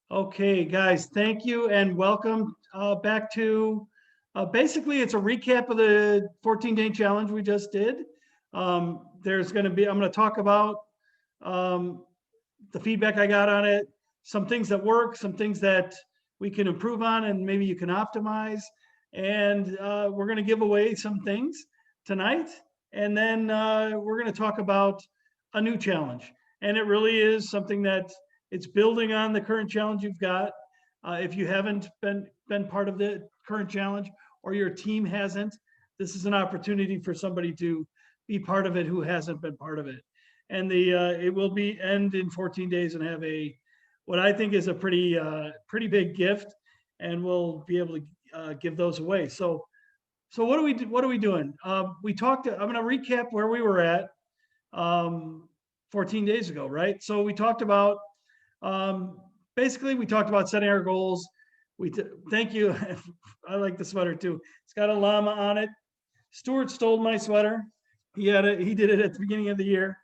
Okay, guys, thank you and welcome back to basically it's a recap of the 14-day challenge we just did. There's going to be, I'm going to talk about um, the feedback I got on it, some things that work, some things that we can improve on, and maybe you can optimize. And we're going to give away some things tonight. And then we're going to talk about a new challenge. And it really is something that it's building on the current challenge you've got. If you haven't been part of the current challenge or your team hasn't, this is an opportunity for somebody to be part of it who hasn't been part of it. And the it will be end in 14 days and have a what I think is a pretty big gift, and we'll be able to give those away. So what are we doing? We talked. I'm going to recap where we were at 14 days ago, right? So we talked about um, basically we talked about setting our goals. Thank you. I like the sweater too. It's got a llama on it. Stuart stole my sweater. He did it at the beginning of the year.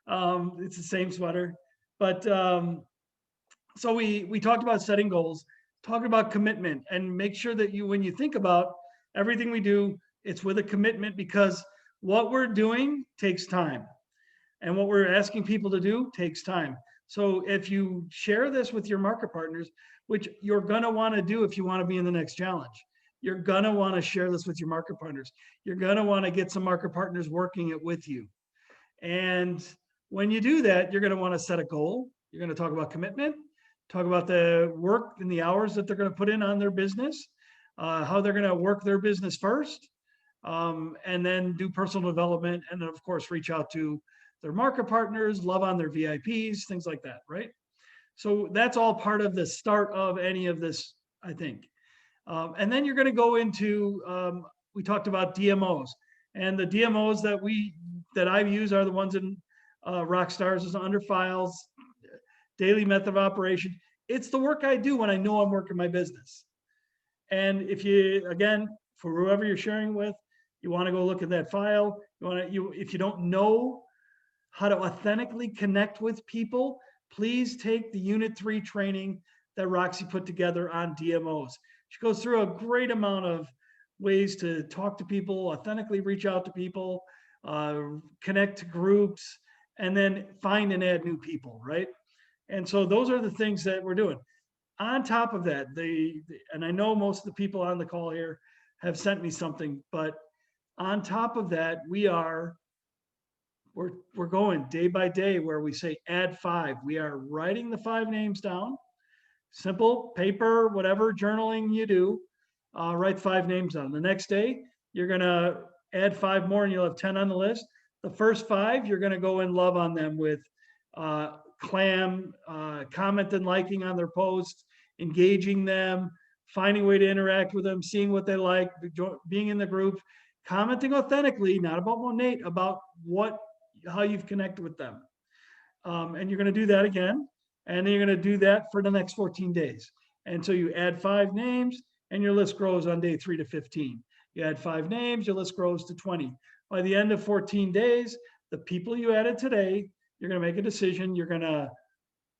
It's the same sweater, but so we talked about setting goals, talked about commitment, and make sure that when you think about everything we do, it's with a commitment, because what we're doing takes time, and what we're asking people to do takes time. So if you share this with your market partners, which you're gonna want to do if you want to be in the next challenge, you're gonna want to share this with your market partners. You're gonna want to get some market partners working it with you. And when you do that, you're going to want to set a goal. You're going to talk about commitment, talk about the work and the hours that they're going to put in on their business, how they're going to work their business first, and then do personal development. And then, of course, reach out to their market partners, love on their VIPs, things like that, right? So that's all part of the start of any of this, I think. And then you're going to go into, we talked about DMOs, and the DMOs that I use are the ones in Rockstars, is under files, daily method of operation. It's the work I do when I know I'm working my business. And if you, again, for whoever you're sharing with, you want to go look at that file. If you don't know how to authentically connect with people, please take the Unit 3 training that Roxy put together on DMOs. She goes through a great amount of ways to talk to people, authentically reach out to people, connect to groups, and then find and add new people, right? And so those are the things that we're doing. On top of that, and I know most of the people on the call here have sent me something, but on top of that, we're going day by day where we say add 5. We are writing the 5 names down, simple paper, whatever journaling you do, write 5 names down. The next day, you're gonna add 5 more and you'll have 10 on the list. The first 5, you're gonna go and love on them with clam, comment and liking on their posts, engaging them, finding a way to interact with them, seeing what they like, being in the group, commenting authentically, not about Monate, about how you've connected with them. And you're going to do that again. And then you're going to do that for the next 14 days. And so you add 5 names and your list grows on day 3 to 15. You add 5 names, your list grows to 20. By the end of 14 days, the people you added today, you're going to make a decision. You're going to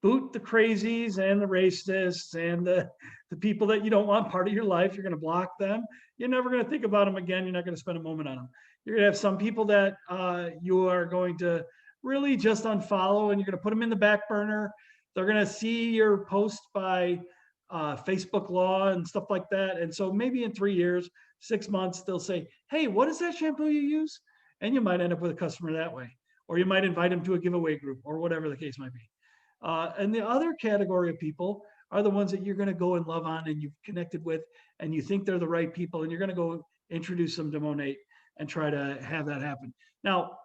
boot the crazies and the racists and the people that you don't want part of your life. You're going to block them. You're never going to think about them again. You're not going to spend a moment on them. You're going to have some people that you are going to really just unfollow, and you're going to put them in the back burner. They're going to see your post by Facebook law and stuff like that. And so maybe in 3 years, 6 months, they'll say, hey, what is that shampoo you use? And you might end up with a customer that way. Or you might invite them to a giveaway group or whatever the case might be. And the other category of people are the ones that you're going to go and love on and you've connected with and you think they're the right people, and you're going to go introduce them to Monate and try to have that happen. Now,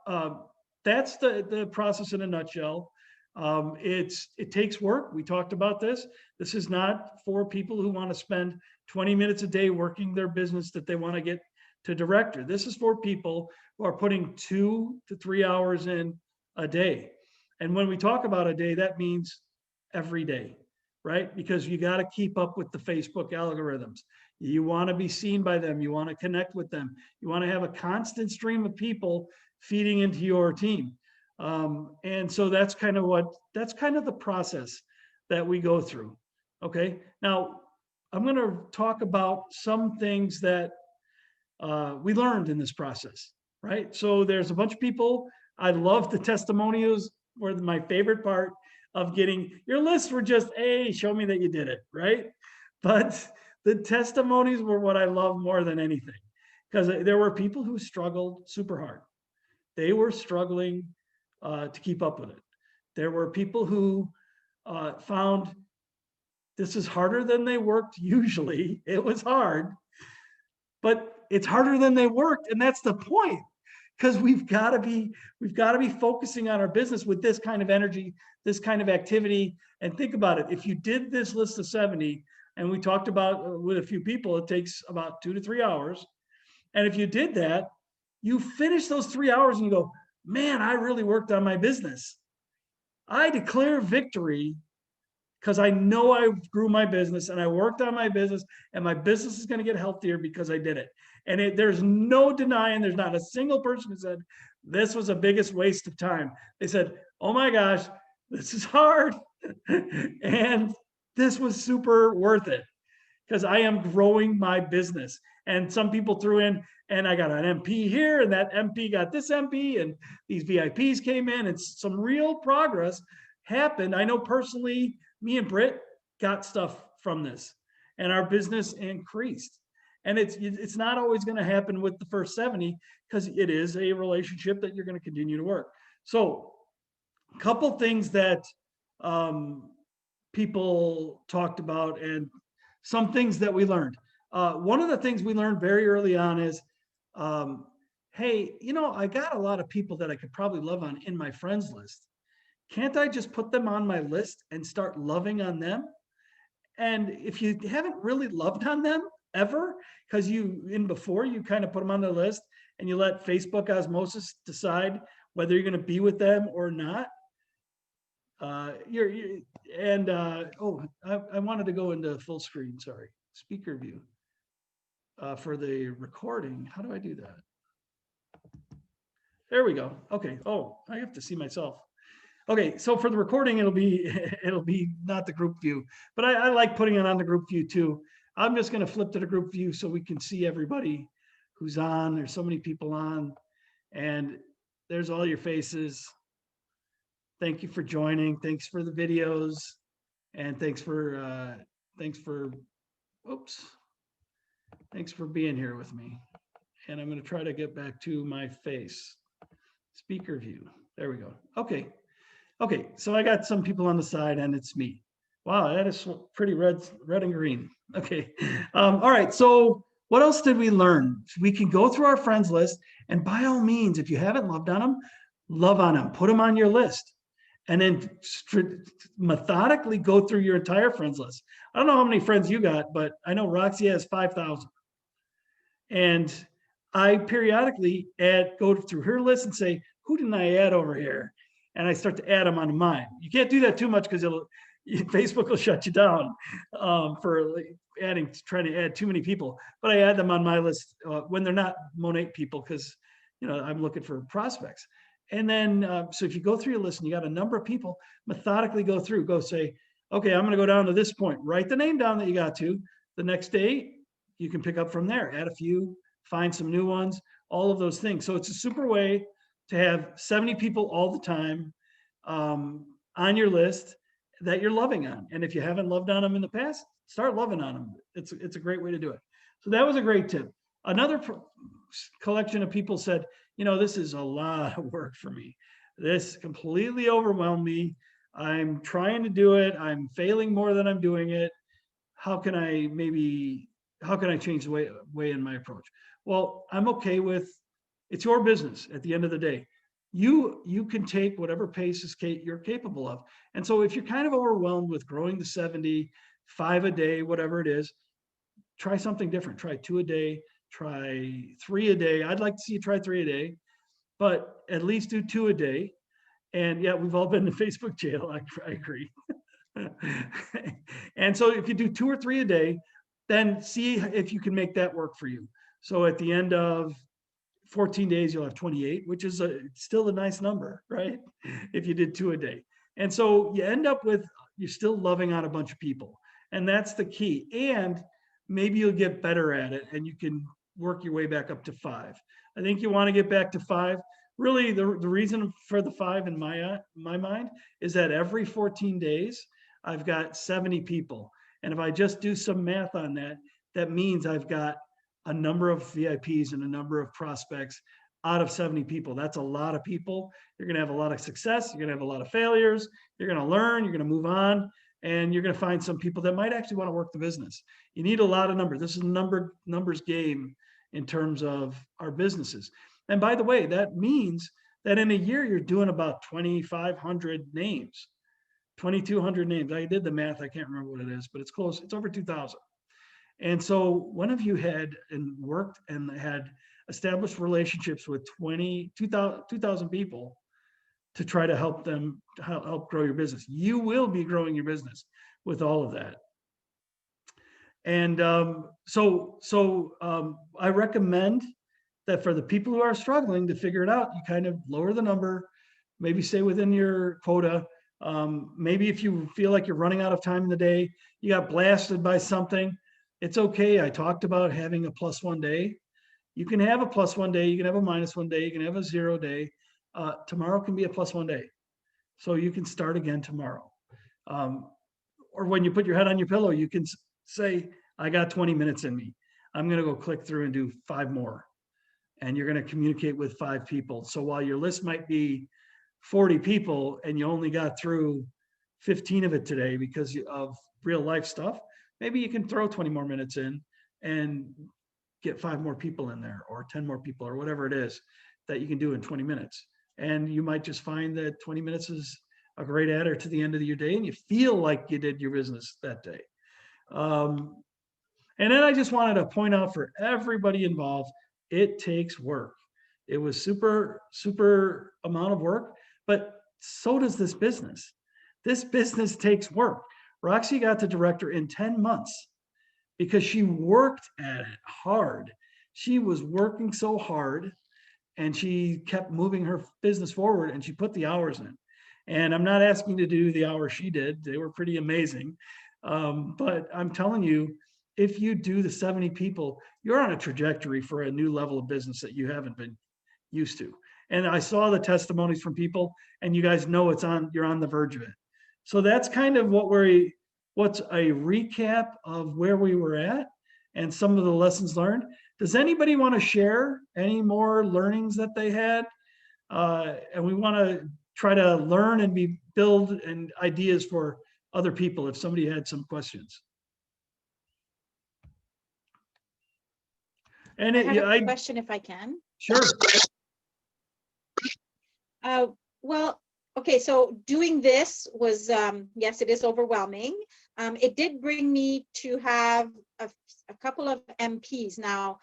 that's the process in a nutshell. It takes work. We talked about this. This is not for people who want to spend 20 minutes a day working their business that they want to get to director. This is for people who are putting 2 to 3 hours in a day. And when we talk about a day, that means every day, right? Because you got to keep up with the Facebook algorithms. You want to be seen by them. You want to connect with them. You want to have a constant stream of people feeding into your team. And so that's kind of the process that we go through. Okay. Now, I'm going to talk about some things that we learned in this process, right? So there's a bunch of people. I love the testimonials were my favorite part of getting your lists were just, hey, show me that you did it, right? But the testimonies were what I love more than anything because there were people who struggled super hard. They were struggling to keep up with it. There were people who found this is harder than they worked usually. It was hard, but it's harder than they worked, and that's the point. Because we've got to be focusing on our business with this kind of energy, this kind of activity. And think about it. If you did this list of 70, and we talked about with a few people, it takes about 2 to 3 hours. And if you did that, you finish those 3 hours and you go, man, I really worked on my business. I declare victory because I know I grew my business and I worked on my business, and my business is going to get healthier because I did it. And there's no denying, there's not a single person who said this was the biggest waste of time. They said, oh my gosh, this is hard. And this was super worth it because I am growing my business. And some people threw in, and I got an MP here, and that MP got this MP, and these VIPs came in, and some real progress happened. I know personally, me and Britt got stuff from this, and our business increased. And it's not always going to happen with the first 70 because it is a relationship that you're going to continue to work. So a couple things that people talked about and some things that we learned. One of the things we learned very early on is, hey, I got a lot of people that I could probably love on in my friends list. Can't I just put them on my list and start loving on them? And if you haven't really loved on them ever, because before you kind of put them on the list and you let Facebook osmosis decide whether you're going to be with them or not. I wanted to go into full screen, sorry, speaker view for the recording. How do I do that? There we go. Okay. Oh, I have to see myself. Okay, so for the recording, it'll be not the group view, but I like putting it on the group view too. I'm just going to flip to the group view so we can see everybody who's on. There's so many people on, and there's all your faces. Thank you for joining. Thanks for the videos, and thanks for being here with me. And I'm going to try to get back to my face. Speaker view. There we go. Okay. Okay, so I got some people on the side, and it's me. Wow, that is pretty red and green. Okay, all right, so what else did we learn? We can go through our friends list, and by all means, if you haven't loved on them, love on them, put them on your list, and then methodically go through your entire friends list. I don't know how many friends you got, but I know Roxy has 5,000. And I periodically go through her list and say, who didn't I add over here? And I start to add them onto mine. You can't do that too much because Facebook will shut you down for trying to add too many people. But I add them on my list when they're not Monate people because I'm looking for prospects. And then so if you go through your list and you got a number of people, methodically go through, go say, okay, I'm going to go down to this point. Write the name down that you got to. The next day, you can pick up from there. Add a few, find some new ones, all of those things. So it's a super way to have 70 people all the time on your list that you're loving on. And if you haven't loved on them in the past, start loving on them. It's a great way to do it. So that was a great tip. Another collection of people said, this is a lot of work for me. This completely overwhelmed me. I'm trying to do it. I'm failing more than I'm doing it. How can I change the way in my approach? Well, I'm okay with, it's your business at the end of the day. You can take whatever pace you're capable of. And so if you're kind of overwhelmed with growing to 70, 5 a day, whatever it is, try something different. Try 2 a day, try 3 a day. I'd like to see you try 3 a day, but at least do 2 a day. And yeah, we've all been in Facebook jail. I agree. And so if you do 2 or 3 a day, then see if you can make that work for you. So at the end of 14 days, you'll have 28, which is still a nice number, right? If you did 2 a day. And so you end up with, you're still loving on a bunch of people. And that's the key. And maybe you'll get better at it and you can work your way back up to 5. I think you want to get back to 5. Really, the reason for the 5 in my mind is that every 14 days, I've got 70 people. And if I just do some math on that, that means I've got a number of VIPs and a number of prospects out of 70 people. That's a lot of people. You're going to have a lot of success. You're going to have a lot of failures. You're going to learn. You're going to move on. And you're going to find some people that might actually want to work the business. You need a lot of numbers. This is a numbers game in terms of our businesses. And by the way, that means that in a year, you're doing about 2,500 names, 2,200 names. I did the math. I can't remember what it is, but it's close. It's over 2,000. And so one of you had and worked and had established relationships with 2,000 people to try to help them help grow your business. You will be growing your business with all of that. And I recommend that for the people who are struggling to figure it out, you kind of lower the number, maybe stay within your quota. Maybe if you feel like you're running out of time in the day, you got blasted by something, it's okay. I talked about having a +1 day. You can have a +1 day, you can have a -1 day, you can have a 0 day. Tomorrow can be a +1 day. So you can start again tomorrow. Or when you put your head on your pillow, you can say, I got 20 minutes in me. I'm going to go click through and do 5 more. And you're going to communicate with 5 people. So while your list might be 40 people and you only got through 15 of it today because of real life stuff, maybe you can throw 20 more minutes in and get 5 more people in there, or 10 more people, or whatever it is that you can do in 20 minutes. And you might just find that 20 minutes is a great adder to the end of your day, and you feel like you did your business that day. And then I just wanted to point out for everybody involved, it takes work. It was super amount of work, but so does this business. This business takes work. Roxy got to director in 10 months because she worked at it hard. She was working so hard and she kept moving her business forward, and she put the hours in. And I'm not asking you to do the hours she did. They were pretty amazing. But I'm telling you, if you do the 70 people, you're on a trajectory for a new level of business that you haven't been used to. And I saw the testimonies from people, and you guys know you're on the verge of it. So that's kind of what's a recap of where we were at and some of the lessons learned. Does anybody want to share any more learnings that they had? And we want to try to learn and build and ideas for other people if somebody had some questions. And I have a question if I can. Sure. Well, okay, so doing this was, yes, it is overwhelming. It did bring me to have a couple of MPs. Now,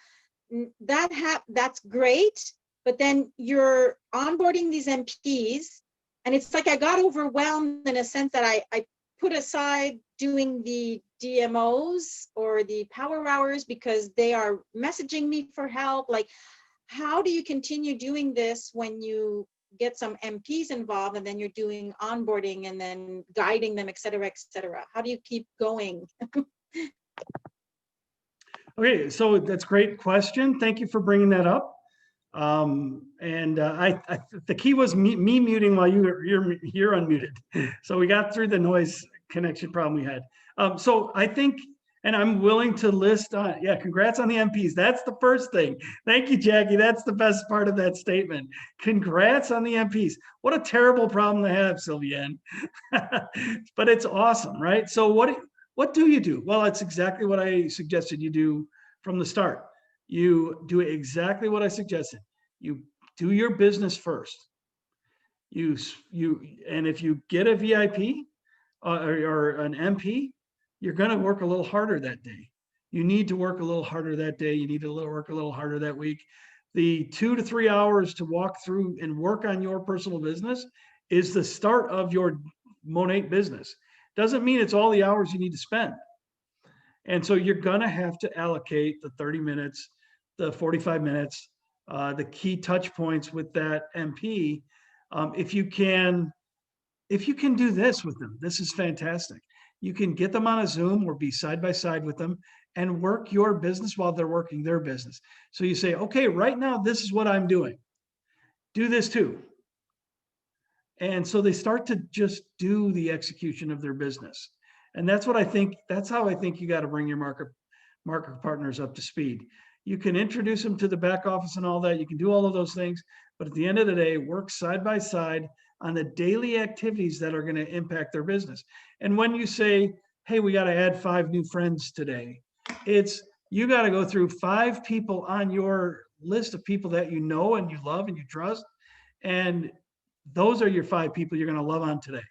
that's great, but then you're onboarding these MPs, and it's like I got overwhelmed in a sense that I put aside doing the DMOs or the power hours because they are messaging me for help. Like, how do you continue doing this when you get some MPs involved and then you're doing onboarding and then guiding them, et cetera, et cetera? How do you keep going? Okay, so that's a great question. Thank you for bringing that up. The key was me muting while you're unmuted. So we got through the noise connection problem we had. So I think, and I'm willing to list on, yeah, congrats on the MPs. That's the first thing. Thank you, Jackie. That's the best part of that statement. Congrats on the MPs. What a terrible problem to have, Sylviane. But it's awesome, right? So what do you do? Well, it's exactly what I suggested you do from the start. You do exactly what I suggested. You do your business first. And if you get a VIP or an MP, you're going to work a little harder that day. You need to work a little harder that day. You need to work a little harder that week. The 2 to 3 hours to walk through and work on your personal business is the start of your Monate business. Doesn't mean it's all the hours you need to spend. And so you're going to have to allocate the 30 minutes, the 45 minutes, the key touch points with that MP. If you can do this with them, this is fantastic. You can get them on a Zoom or be side by side with them and work your business while they're working their business. So you say, okay, right now, this is what I'm doing. Do this too. And so they start to just do the execution of their business. And that's what I think, that's how I think you got to bring your market partners up to speed. You can introduce them to the back office and all that. You can do all of those things, but at the end of the day, work side by side on the daily activities that are going to impact their business. And when you say, hey, we got to add 5 new friends today, it's, you got to go through 5 people on your list of people that you know and you love and you trust. And those are your 5 people you're going to love on today.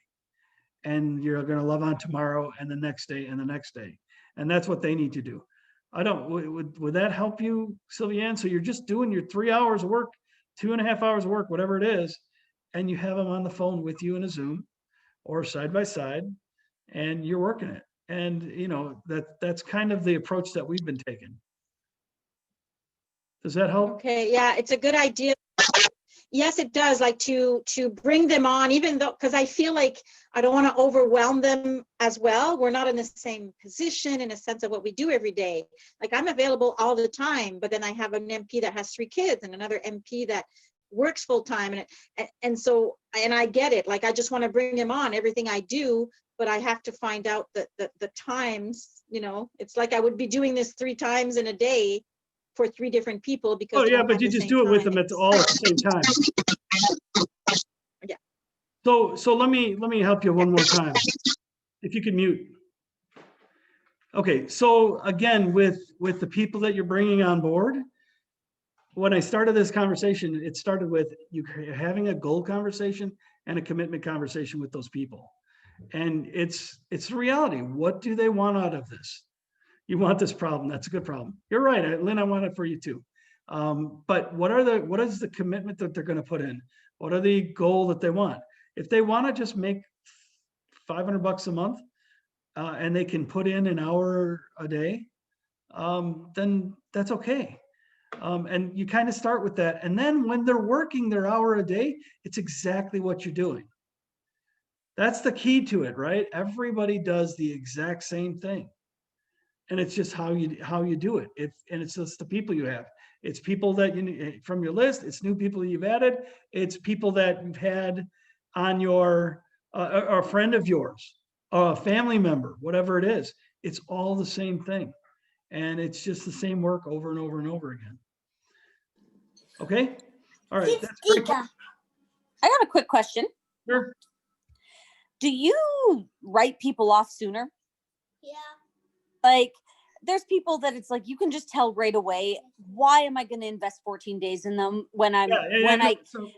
And you're going to love on tomorrow and the next day and the next day. And that's what they need to do. I don't, would that help you, Sylviane? So you're just doing your 3 hours of work, 2.5 hours of work, whatever it is, and you have them on the phone with you in a Zoom or side by side, and you're working it. And you know, that's kind of the approach that we've been taking. Does that help? Okay, yeah, it's a good idea. Yes, it does, like to bring them on, even though, because I feel like I don't want to overwhelm them as well. We're not in the same position in a sense of what we do every day. Like I'm available all the time, but then I have an MP that has 3 kids and another MP that works full time. And so, and I get it. Like I just want to bring them on everything I do, but I have to find out the times, you know, it's like I would be doing this 3 times in a day for 3 different people because. Oh yeah, but you just do it with them all at the same time. Yeah. So let me help you one more time. If you could mute. Okay, so again, with the people that you're bringing on board, when I started this conversation, it started with you having a goal conversation and a commitment conversation with those people. And it's the reality. What do they want out of this? You want this problem. That's a good problem. You're right, Lynn, I want it for you too. But what is the commitment that they're going to put in? What are the goal that they want? If they want to just make $500 a month and they can put in an hour a day, then that's okay. And you kind of start with that. And then when they're working their hour a day, it's exactly what you're doing. That's the key to it, right? Everybody does the exact same thing. And it's just how you do it. And it's just the people you have. It's people that you from your list. It's new people you've added. It's people that you've had on your a friend of yours, a family member, whatever it is. It's all the same thing, and it's just the same work over and over and over again. Okay, all right. That's great. I got a quick question. Sure. Do you write people off sooner? Yeah. Like there's people that it's like you can just tell right away, why am I going to invest 14 days in them when I'm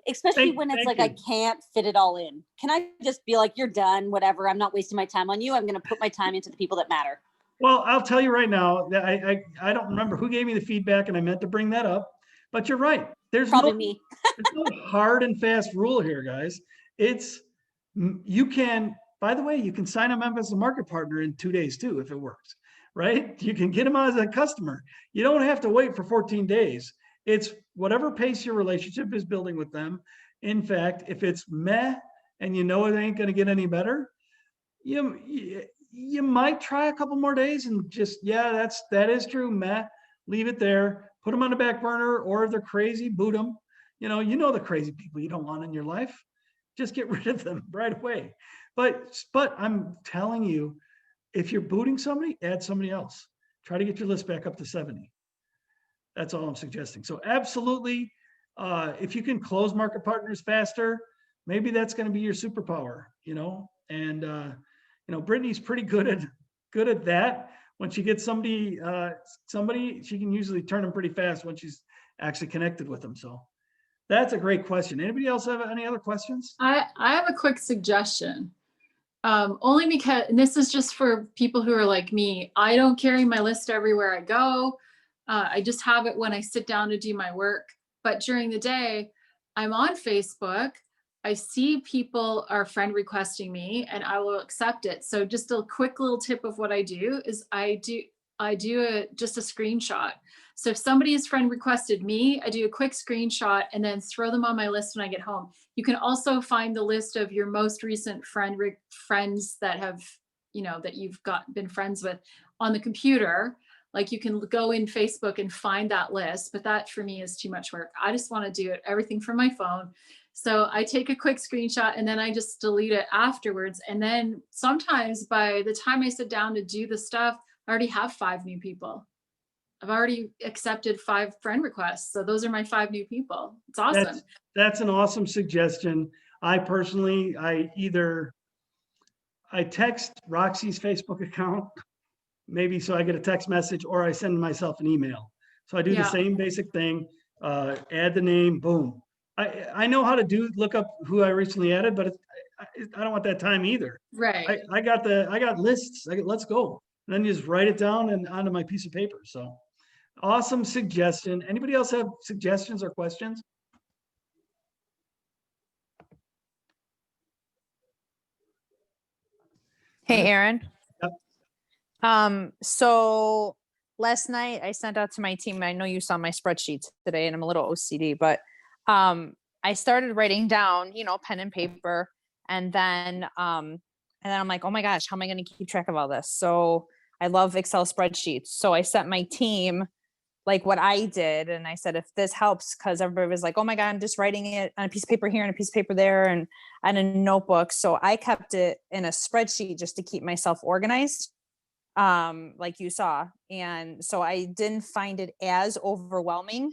especially when it's like I can't fit it all in. Can I just be like, you're done, whatever, I'm not wasting my time on you, I'm going to put my time into the people that matter? Well, I'll tell you right now that I don't remember who gave me the feedback, and I meant to bring that up, but you're right. There's probably me. There's no hard and fast rule here, guys. It's you can, by the way, you can sign them up as a market partner in 2 days too, if it works, right? You can get them as a customer. You don't have to wait for 14 days. It's whatever pace your relationship is building with them. In fact, if it's meh and you know it ain't going to get any better, you might try a couple more days and just, yeah, that is true, meh, leave it there, put them on the back burner, or if they're crazy, boot them. You know the crazy people you don't want in your life. Just get rid of them right away. But I'm telling you, if you're booting somebody, add somebody else. Try to get your list back up to 70. That's all I'm suggesting. So absolutely, if you can close market partners faster, maybe that's going to be your superpower, and Brittany's pretty good at that. When she gets somebody, she can usually turn them pretty fast when she's actually connected with them. So that's a great question. Anybody else have any other questions? I have a quick suggestion. Only because, and this is just for people who are like me, I don't carry my list everywhere I go. I just have it when I sit down to do my work. But during the day, I'm on Facebook. I see people are friend requesting me and I will accept it. So just a quick little tip of what I do is I do just a screenshot. So if somebody has friend requested me, I do a quick screenshot and then throw them on my list when I get home. You can also find the list of your most recent friends that have you know, that you've been friends with on the computer. Like you can go in Facebook and find that list, but that for me is too much work. I just want to do everything from my phone. So I take a quick screenshot and then I just delete it afterwards. And then sometimes by the time I sit down to do the stuff, I already have 5 new people. I've already accepted 5 friend requests. So those are my 5 new people. It's awesome. That's an awesome suggestion. I personally, I text Roxy's Facebook account, maybe so I get a text message, or I send myself an email. So I do the same basic thing, add the name, boom. I know how to look up who I recently added, but I don't want that time either. Right. I got lists. Let's go. And then you just write it down and onto my piece of paper. So awesome suggestion. Anybody else have suggestions or questions? Hey, Aaron. Yep. So last night I sent out to my team, I know you saw my spreadsheets today and I'm a little OCD, but I started writing down, you know, pen and paper. And then I'm like, oh my gosh, how am I going to keep track of all this? So I love Excel spreadsheets. So I sent my team like what I did. And I said, if this helps, because everybody was like, oh my God, I'm just writing it on a piece of paper here and a piece of paper there and a notebook. So I kept it in a spreadsheet just to keep myself organized, like you saw. And so I didn't find it as overwhelming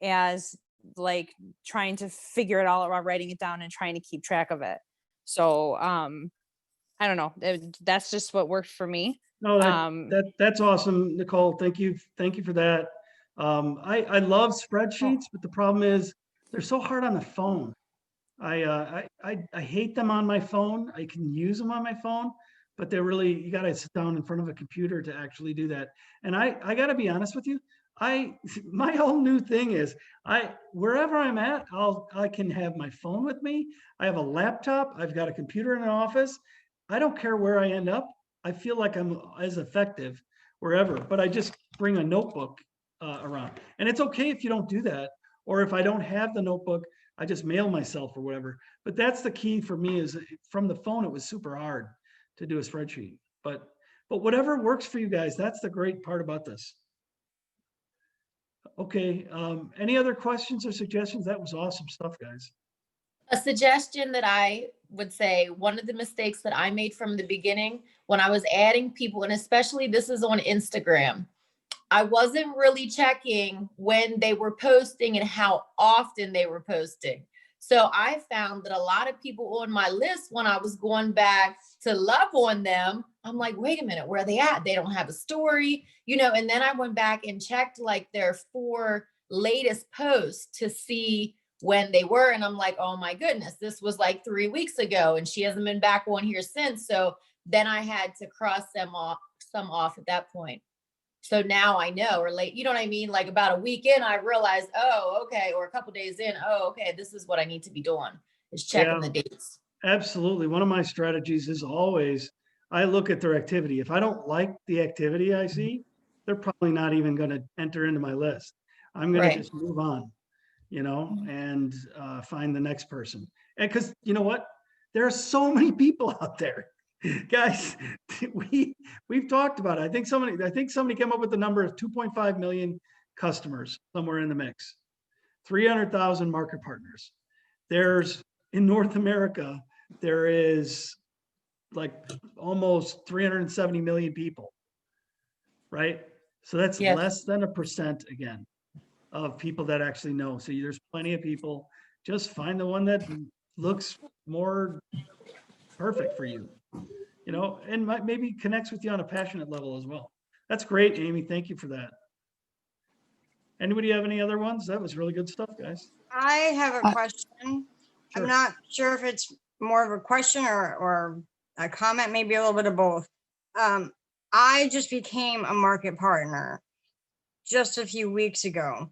as like trying to figure it all out, writing it down and trying to keep track of it. So I don't know. That's just what worked for me. No, that's awesome, Nicole. Thank you for that. I love spreadsheets, but the problem is they're so hard on the phone. I hate them on my phone. I can use them on my phone, but they're really, you got to sit down in front of a computer to actually do that. And I got to be honest with you. My whole new thing is wherever I'm at, I can have my phone with me. I have a laptop. I've got a computer in an office. I don't care where I end up. I feel like I'm as effective wherever, but I just bring a notebook around. And it's okay if you don't do that. Or if I don't have the notebook, I just mail myself or whatever. But that's the key for me, is from the phone, it was super hard to do a spreadsheet. But whatever works for you guys, that's the great part about this. Okay, any other questions or suggestions? That was awesome stuff, guys. A suggestion that I would say, one of the mistakes that I made from the beginning when I was adding people, and especially this is on Instagram, I wasn't really checking when they were posting and how often they were posting. So I found that a lot of people on my list, when I was going back to love on them, I'm like, wait a minute, where are they at? They don't have a story, you know, and then I went back and checked like their 4 latest posts to see when they were. And I'm like, oh my goodness, this was like 3 weeks ago and she hasn't been back on here since. So then I had to cross some off at that point. So now I know, or late, you know what I mean? Like about a week in, I realized, oh, okay. Or a couple days in, oh, okay, this is what I need to be doing, is checking the dates. Absolutely. One of my strategies is always, I look at their activity. If I don't like the activity I see, they're probably not even going to enter into my list. I'm going to just move on, you know, and find the next person. And because you know what? There are so many people out there. Guys, we've talked about it. I think somebody came up with the number of 2.5 million customers somewhere in the mix. 300,000 market partners. There's in North America, there is like almost 370 million people, right? So that's less than 1% again of people that actually know. So there's plenty of people. Just find the one that looks more perfect for you, you know, and maybe connects with you on a passionate level as well. That's great, Amy. Thank you for that. Anybody have any other ones? That was really good stuff, guys. I have a question. Sure. I'm not sure if it's more of a question or a comment, maybe a little bit of both. I just became a market partner just a few weeks ago.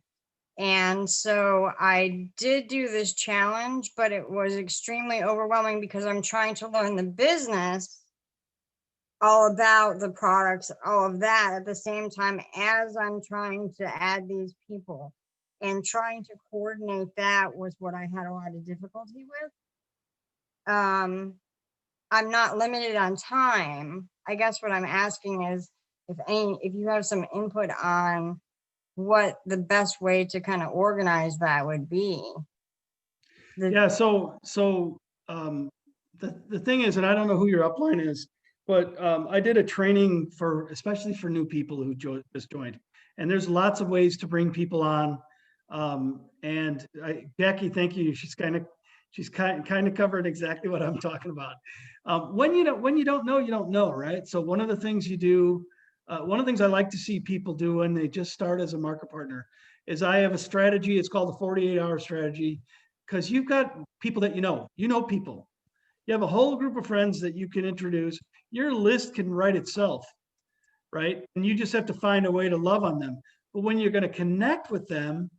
And so I did do this challenge, but it was extremely overwhelming because I'm trying to learn the business, all about the products, all of that at the same time as I'm trying to add these people. And trying to coordinate that was what I had a lot of difficulty with. I'm not limited on time, I guess what I'm asking is if you have some input on what the best way to kind of organize that would be. Yeah, so the thing is, and I don't know who your upline is, but I did a training for, especially for new people who just joined. And there's lots of ways to bring people on. And Jackie, thank you. She's kind of covered exactly what I'm talking about. When you don't know, you don't know, right? So one of the things you do, one of the things I like to see people do when they just start as a market partner is I have a strategy. It's called the 48-hour strategy, because you've got people that you know people. You have a whole group of friends that you can introduce. Your list can write itself, right? And you just have to find a way to love on them. But when you're going to connect with them,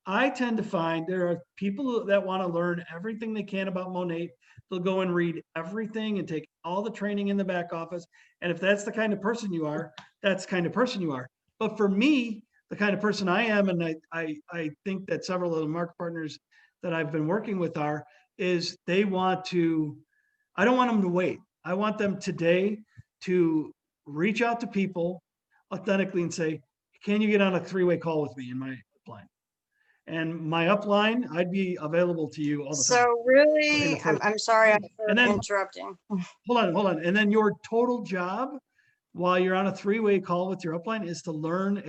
I tend to find there are people that want to learn everything they can about Monat. They'll go and read everything and take all the training in the back office. And if that's the kind of person you are, that's the kind of person you are. But for me, the kind of person I am, and I think that several of the market partners that I've been working with is they want to, I don't want them to wait. I want them today to reach out to people authentically and say, can you get on a 3-way call with me in my upline? And my upline, I'd be available to you all the time. So really, I'm sorry for interrupting. Hold on. And then your total job while you're on a 3-way call with your upline is to learn,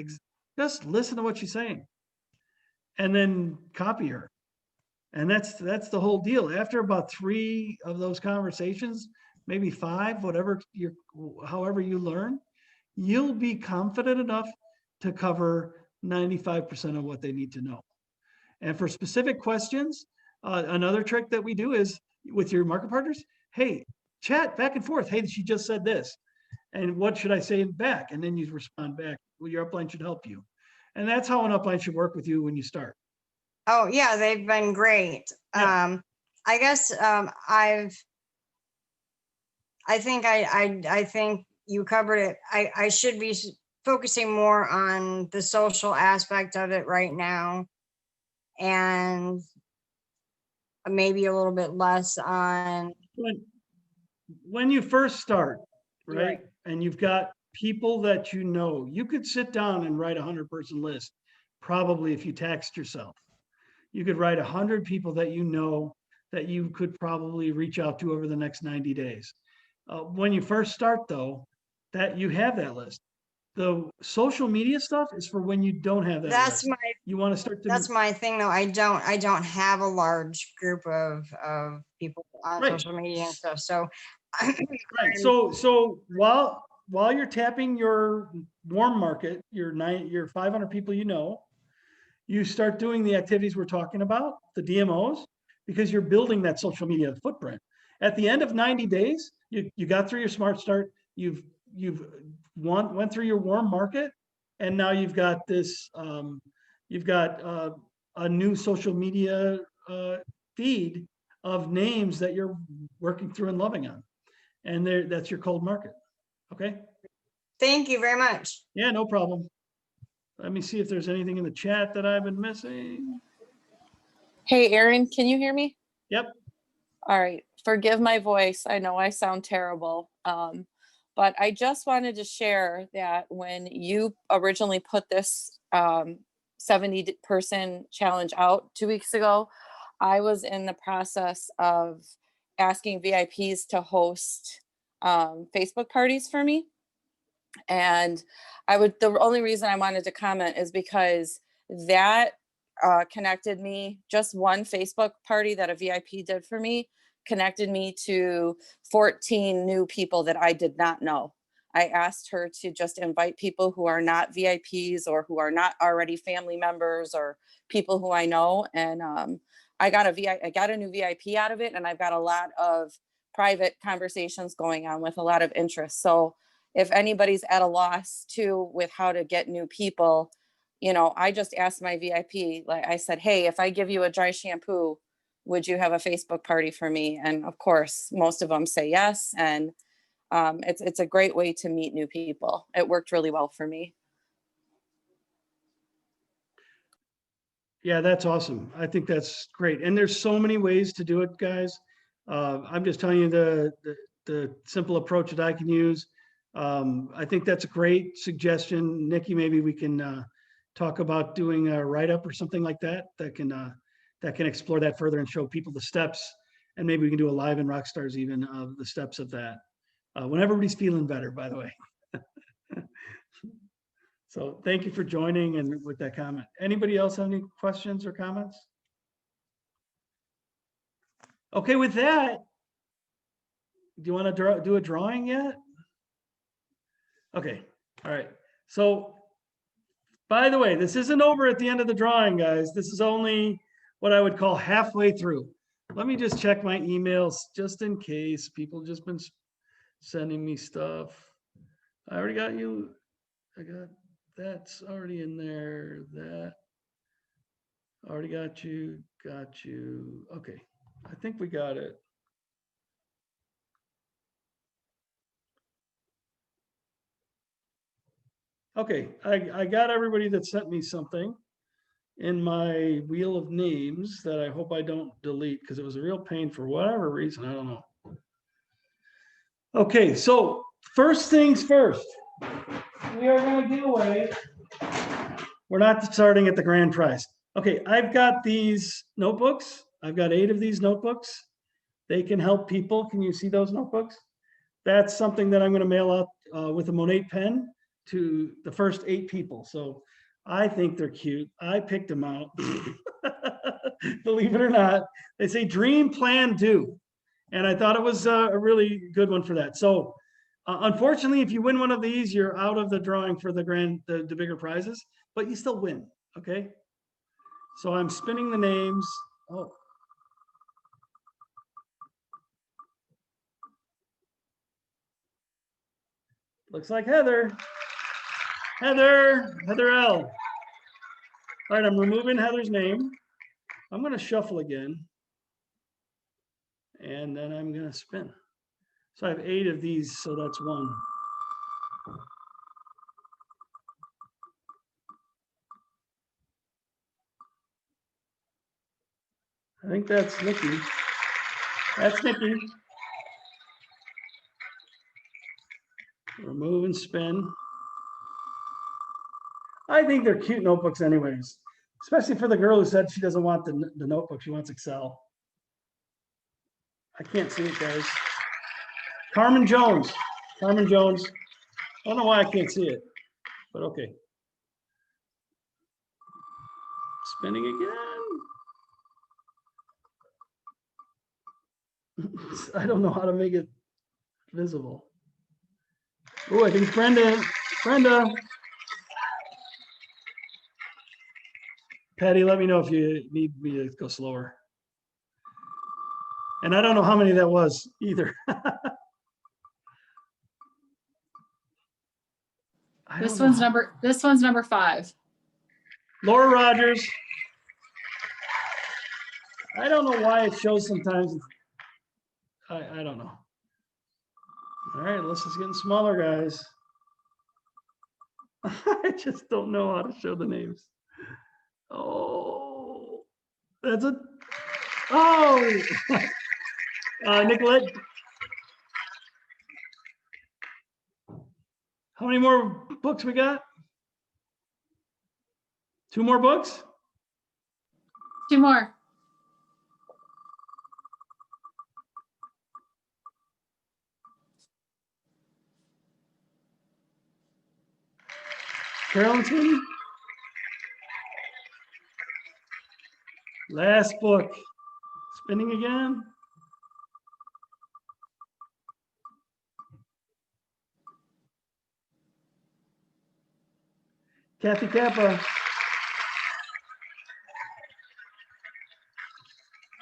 just listen to what she's saying and then copy her. And that's the whole deal. After about 3 of those conversations, maybe 5, however you learn, you'll be confident enough to cover 95% of what they need to know. And for specific questions, another trick that we do is with your market partners, hey, chat back and forth. Hey, she just said this. And what should I say back? And then you respond back. Well, your upline should help you. And that's how an upline should work with you when you start. Oh yeah, they've been great. Yeah. I guess I think you covered it. I should be focusing more on the social aspect of it right now, and maybe a little bit less on when you first start, right? And you've got people that you could sit down and write a 100-person list, probably if you taxed yourself. You could write 100 people that that you could probably reach out to over the next 90 days. When you first start, though, that you have that list. The social media stuff is for when you don't have that list. You want to start to. That's my thing, though. I don't have a large group of people on social media and stuff. So. Right. So while you're tapping your warm market, your 500 people you start doing the activities we're talking about, the DMOs, because you're building that social media footprint. At the end of 90 days, you got through your smart start, you've went through your warm market, and now you've got this, a new social media feed of names that you're working through and loving on. And that's your cold market. Okay. Thank you very much. Yeah, no problem. Let me see if there's anything in the chat that I've been missing. Hey, Erin, can you hear me? Yep. All right. Forgive my voice. I know I sound terrible. But I just wanted to share that when you originally put this 70-person challenge out 2 weeks ago, I was in the process of asking VIPs to host Facebook parties for me. And the only reason I wanted to comment is because that connected me, just one Facebook party that a VIP did for me connected me to 14 new people that I did not know. I asked her to just invite people who are not VIPs or who are not already family members or people who I know. And I got a new VIP out of it. And I've got a lot of private conversations going on with a lot of interest. So if anybody's at a loss too with how to get new people, I just asked my VIP, like I said, hey, if I give you a dry shampoo, would you have a Facebook party for me? And of course, most of them say yes. And it's a great way to meet new people. It worked really well for me. Yeah, that's awesome. I think that's great. And there's so many ways to do it, guys. I'm just telling you the simple approach that I can use. I think that's a great suggestion. Nikki, maybe we can talk about doing a write-up or something like that that can explore that further and show people the steps. And maybe we can do a live in Rockstars even of the steps of that. When everybody's feeling better, by the way. So thank you for joining and with that comment. Anybody else have any questions or comments? Okay, with that, do you want to do a drawing yet? Okay, all right. So, by the way, this isn't over at the end of the drawing, guys. This is only what I would call halfway through. Let me just check my emails just in case people just been sending me stuff. I already got you. I got that's already in there. That already got you. Got you. Okay, I think we got it. Okay, I got everybody that sent me something in my wheel of names that I hope I don't delete because it was a real pain for whatever reason. I don't know. Okay, so first things first, we are going to give away. We're not starting at the grand prize. Okay, I've got these notebooks. I've got 8 of these notebooks. They can help people. Can you see those notebooks? That's something that I'm going to mail out with a Monate pen to the first 8 people. So I think they're cute. I picked them out. Believe it or not, they say dream, plan, do. And I thought it was a really good one for that. So unfortunately, if you win one of these, you're out of the drawing for the bigger prizes, but you still win, okay? So I'm spinning the names. Oh. Looks like Heather. Heather L. All right, I'm removing Heather's name. I'm going to shuffle again. And then I'm going to spin. So I have 8 of these, so that's 1. I think that's Nikki. That's Nikki. Remove and spin. I think they're cute notebooks anyways, especially for the girl who said she doesn't want the notebook, she wants Excel. I can't see it, guys. Carmen Jones. Carmen Jones. I don't know why I can't see it, but okay. Spinning again. I don't know how to make it visible. Oh, I think it's Brenda. Brenda. Patty, let me know if you need me to go slower. And I don't know how many that was either. This one's number 5. Laura Rogers. I don't know why it shows sometimes. I don't know. All right, this is getting smaller, guys. I just don't know how to show the names. Oh, that's a. Oh, Nicolette. How many more books we got? 2 more books? 2 more. Carolyn's in? Last book. Spinning again. Kathy Kappa.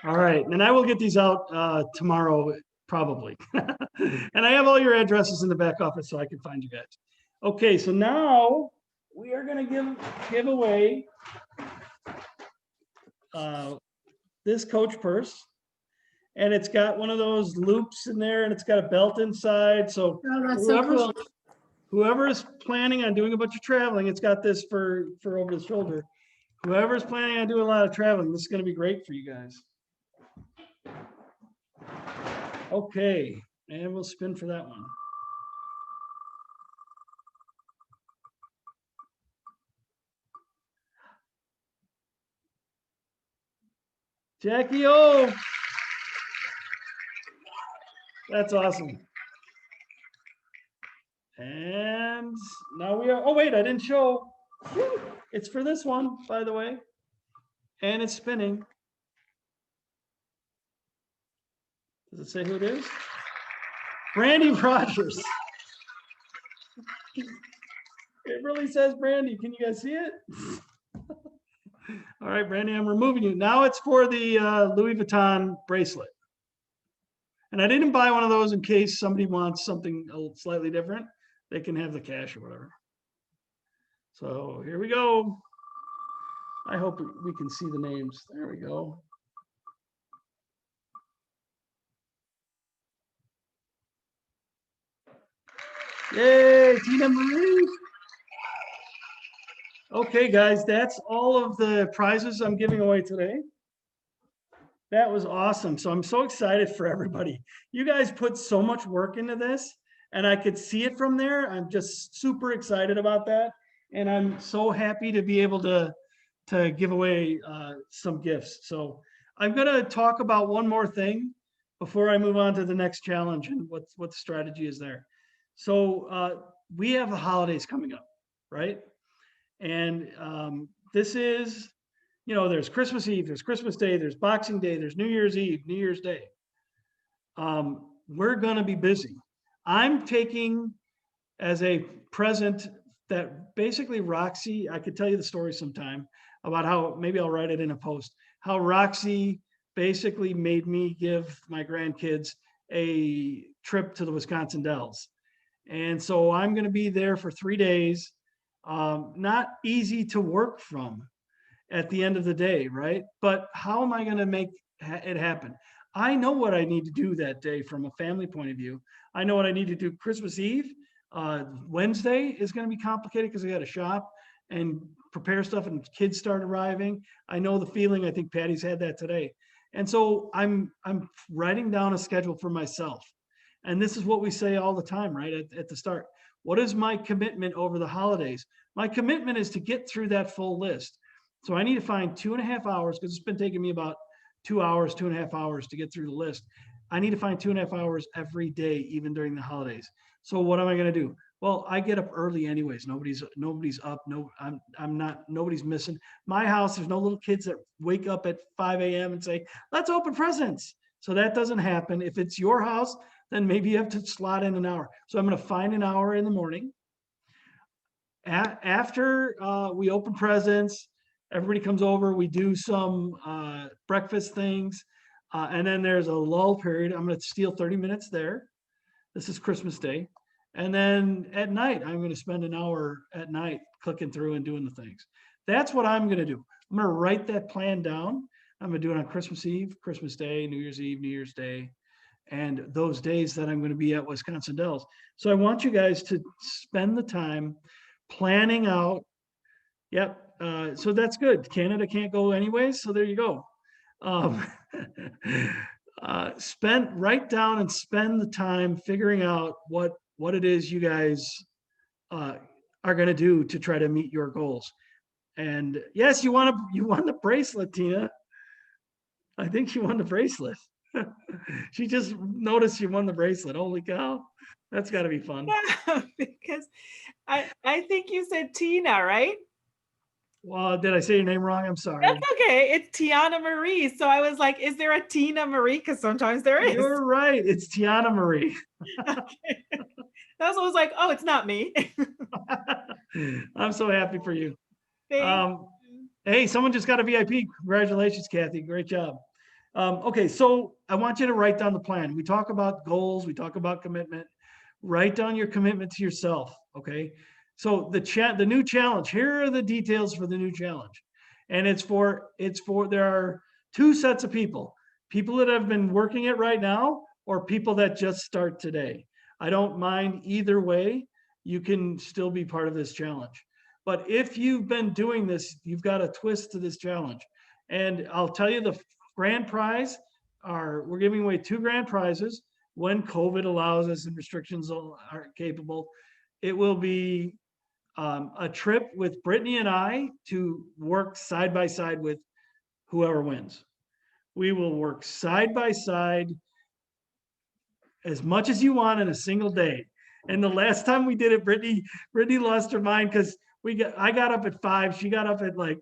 All right, and I will get these out tomorrow, probably. And I have all your addresses in the back office so I can find you guys. Okay, so now we are going to give away this Coach purse. And it's got one of those loops in there and it's got a belt inside. So, that's so cool. Whoever is planning on doing a bunch of traveling, it's got this for over the shoulder. Whoever's planning on doing a lot of traveling, this is going to be great for you guys. Okay, and we'll spin for that one. Jackie O. That's awesome. And now we are, oh wait, I didn't show. It's for this one, by the way. And it's spinning. Does it say who it is? Brandy Rogers. It really says Brandy. Can you guys see it? All right, Brandy, I'm removing you. Now it's for the Louis Vuitton bracelet. And I didn't buy one of those in case somebody wants something slightly different. They can have the cash or whatever. So here we go. I hope we can see the names. There we go. Yay, Tina Marie. Okay, guys, that's all of the prizes I'm giving away today. That was awesome. So I'm so excited for everybody. You guys put so much work into this, and I could see it from there. I'm just super excited about that. And I'm so happy to be able to give away some gifts. So I'm going to talk about one more thing before I move on to the next challenge and what the strategy is there. So we have the holidays coming up, right? And this is, you know, there's Christmas Eve, there's Christmas Day, there's Boxing Day, there's New Year's Eve, New Year's Day. We're going to be busy. I'm taking as a present that basically Roxy, I could tell you the story sometime about how, maybe I'll write it in a post, how Roxy basically made me give my grandkids a trip to the Wisconsin Dells. And so I'm going to be there for 3 days. Not easy to work from at the end of the day, right? But how am I going to make it happen? I know what I need to do that day from a family point of view. I know what I need to do Christmas Eve. Wednesday is going to be complicated because I got to shop and prepare stuff and kids start arriving. I know the feeling. I think Patty's had that today. And so I'm writing down a schedule for myself. And this is what we say all the time, right? At the start. What is my commitment over the holidays? My commitment is to get through that full list. So I need to find 2.5 hours, because it's been taking me about 2 hours, 2.5 hours to get through the list. I need to find 2.5 hours every day, even during the holidays. So what am I going to do? Well, I get up early anyways. Nobody's up. No, I'm not, nobody's missing. My house, there's no little kids that wake up at 5 a.m. and say, let's open presents. So that doesn't happen. If it's your house, then maybe you have to slot in an hour. So I'm going to find an hour in the morning. After we open presents, everybody comes over, we do some breakfast things, and then there's a lull period. I'm going to steal 30 minutes there. This is Christmas Day. And then at night, I'm going to spend an hour at night clicking through and doing the things. That's what I'm going to do. I'm going to write that plan down. I'm going to do it on Christmas Eve, Christmas Day, New Year's Eve, New Year's Day, and those days that I'm going to be at Wisconsin Dells. So I want you guys to spend the time planning out. Yep. So that's good. Canada can't go anyways. So there you go. Write down and spend the time figuring out what it is you guys are going to do to try to meet your goals. And yes, you won the bracelet, Tina. I think you won the bracelet. She just noticed you won the bracelet. Holy cow. That's got to be fun. Yeah, because I think you said Tina, right? Well, did I say your name wrong? I'm sorry. That's okay. It's Tiana Marie. So I was like, is there a Tina Marie? Because sometimes there is. You're right. It's Tiana Marie. Okay. That's what I was like, oh, it's not me. I'm so happy for you. Thanks. Hey, someone just got a VIP. Congratulations, Kathy. Great job. Okay, so I want you to write down the plan. We talk about goals. We talk about commitment. Write down your commitment to yourself, okay? So the new challenge, here are the details for the new challenge. And there are 2 sets of people that have been working it right now, or people that just start today. I don't mind either way. You can still be part of this challenge. But if you've been doing this, you've got a twist to this challenge. And I'll tell you, the grand prize we're giving away 2 grand prizes when COVID allows us and restrictions are capable. It will be a trip with Brittany and I to work side by side with whoever wins. We will work side by side as much as you want in a single day. And the last time we did it, Brittany lost her mind because I got up at 5, she got up at like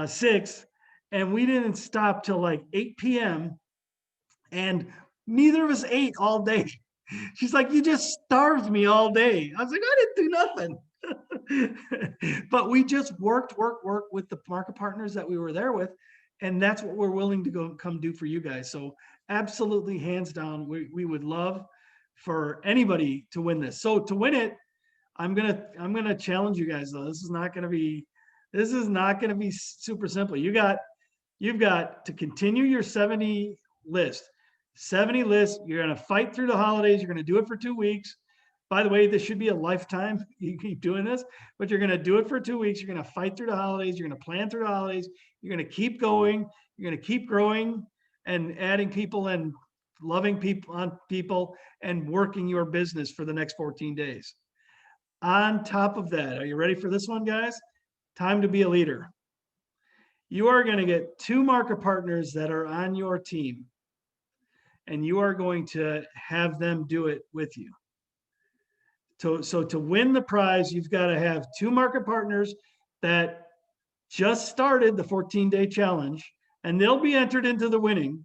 6, and we didn't stop till like 8 p.m. and neither of us ate all day. She's like, you just starved me all day. I was like, I didn't do nothing. But we just worked with the market partners that we were there with. And that's what we're willing to come do for you guys. So absolutely, hands down, we would love for anybody to win this. So to win it, I'm gonna challenge you guys though. This is not gonna be super simple. You've got to continue your 70 list. 70 lists. You're going to fight through the holidays. You're going to do it for 2 weeks. By the way, this should be a lifetime. You keep doing this, but you're going to do it for 2 weeks. You're going to fight through the holidays. You're going to plan through the holidays. You're going to keep going. You're going to keep growing and adding people and loving people and working your business for the next 14 days. On top of that, are you ready for this one, guys? Time to be a leader. You are going to get 2 market partners that are on your team, and you are going to have them do it with you. So to win the prize, you've got to have 2 market partners that just started the 14-day challenge, and they'll be entered into the winning.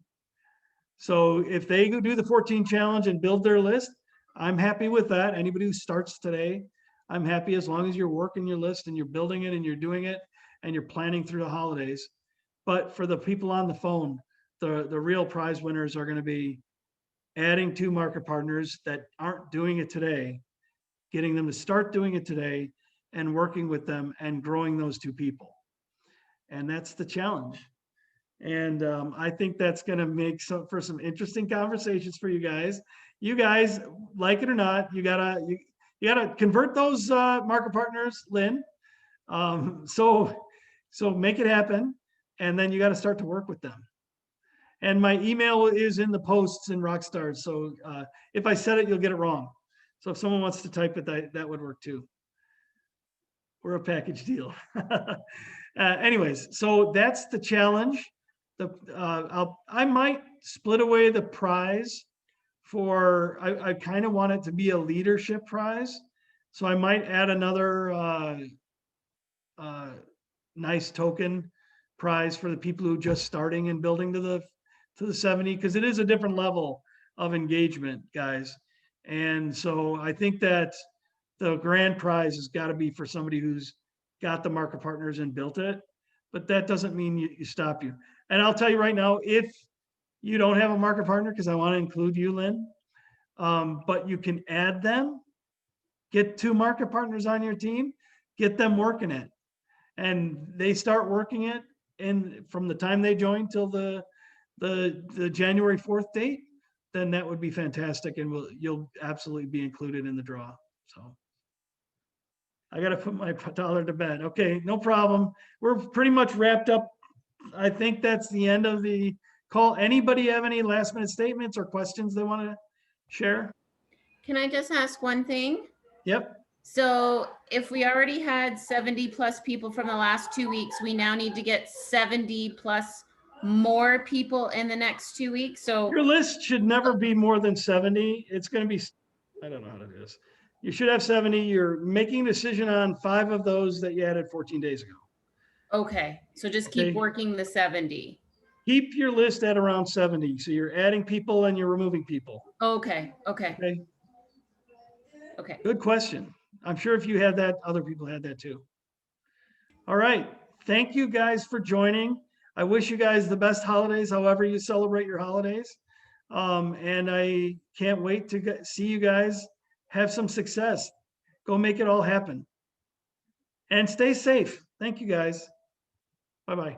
So if they go do the 14 challenge and build their list, I'm happy with that. Anybody who starts today, I'm happy as long as you're working your list and you're building it and you're doing it and you're planning through the holidays. But for the people on the phone, the real prize winners are going to be adding 2 market partners that aren't doing it today, getting them to start doing it today and working with them and growing those 2 people. And that's the challenge. And I think that's going to make for some interesting conversations for you guys. You guys, like it or not, you gotta convert those market partners, Lynn. So make it happen, and then you got to start to work with them. And my email is in the posts in Rockstars. So if I said it, you'll get it wrong. So if someone wants to type it, that would work too. We're a package deal. Anyways, so that's the challenge. I might split away the prize for, I kind of want it to be a leadership prize. So I might add another nice token prize for the people who are just starting and building to the 70, because it is a different level of engagement, guys. And so I think that the grand prize has got to be for somebody who's got the market partners and built it, but that doesn't mean you stop you. And I'll tell you right now, if you don't have a market partner, because I want to include you, Lynn, but you can add them, get 2 market partners on your team, get them working it. And they start working it from the time they join till the January 4th date, then that would be fantastic. And you'll absolutely be included in the draw. So I got to put my dollar to bed. Okay, no problem. We're pretty much wrapped up. I think that's the end of the call. Anybody have any last minute statements or questions they want to share? Can I just ask one thing? Yep. So if we already had 70 plus people from the last 2 weeks, we now need to get 70 plus more people in the next 2 weeks. So your list should never be more than 70. It's going to be, I don't know how to do this. You should have 70. You're making a decision on 5 of those that you added 14 days ago. Okay. So just keep working the 70. Keep your list at around 70. So you're adding people and you're removing people. Okay. Good question. I'm sure if you had that, other people had that too. All right. Thank you guys for joining. I wish you guys the best holidays, however you celebrate your holidays. And I can't wait to see you guys have some success. Go make it all happen. And stay safe. Thank you guys. Bye-bye.